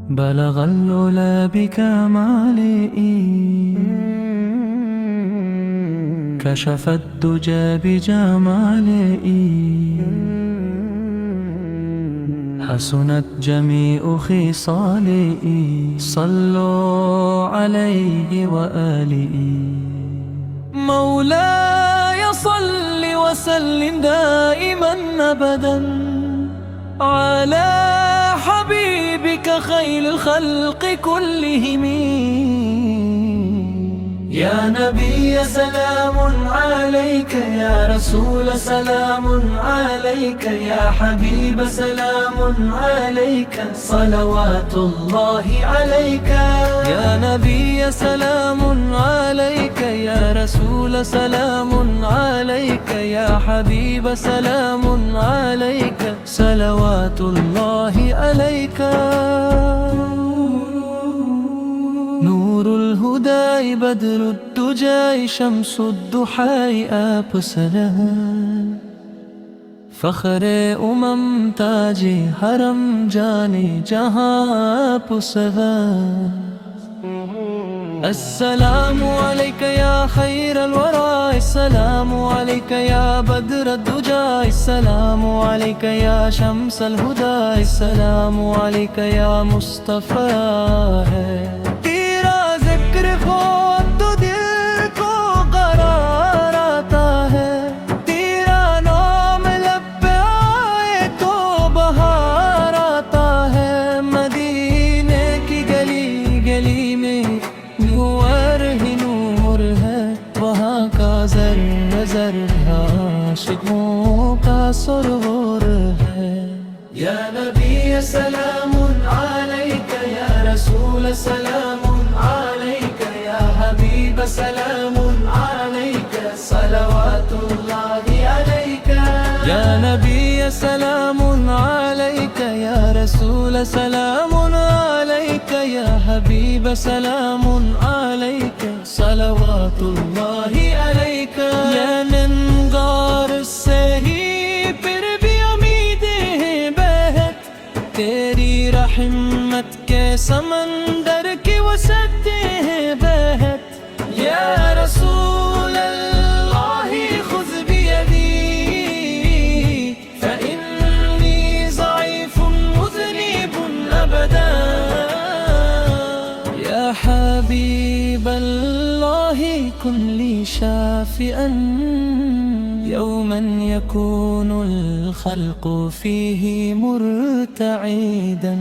بلغ العلا بكماله، كشف الدجى بجماله، حسنت جميع خصاله. صلوا عليه وآله. مولاي صل وسلم دائما أبدا على حبيبك خير الخلق كلهم. يا نبي سلام عليك، يا رسول سلام عليك، يا حبيب سلام عليك، صلوات الله عليك. يا نبي سلام عليك، يا رسول سلام عليك، يا حبيب سلام عليك، صلوات الله عليك. نور الهدى بدر الدجى شمس الضحى أبصرها. فخر تاج حرم جاني جہاں پسغا. السلام عليك يا خير الورى، السلام عليك يا بدر الدجى، السلام عليك يا شمس الهدى، السلام عليك يا مصطفى. तेरा जिक्र हो तो दिल को करार आता है, तेरा नाम लब पे आए तो बहार आता है। मदीने की गली गली में नूर ही नूर है, वहाँ का ज़र्रा ज़र्रा आशिकों का सुरूर है। या नबी सलाम अलैक, या रसूल सलाम अलैक, या हबीब सलाम अलैक, सलवातुल्लाहि अलैक। या नबी सलाम अलैक, या रसूल सलाम अलैक, या हबीब सलाम अलैक, सलवातुल्लाहि अलैक। या निंगार से ही फिर भी उम्मीदें हैं बहत, तेरी रहमत के समंदर की वसअतें हैं बहत। या रसूल अल्लाह खुज़ बियदी, फ़इन्नी ज़ईफ़ुन मुज़निबुन अबदा। या हबीब अल्लाह कुन ली शाफ़िअन يوما يكون الخلق فيه مرتعدا.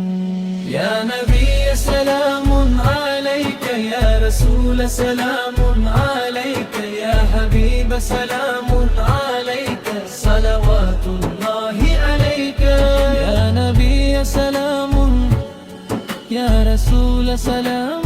يا نبي سلام عليك، يا رسول سلام عليك، يا حبيب سلام عليك، صلوات الله عليك. يا نبي سلام، يا رسول سلام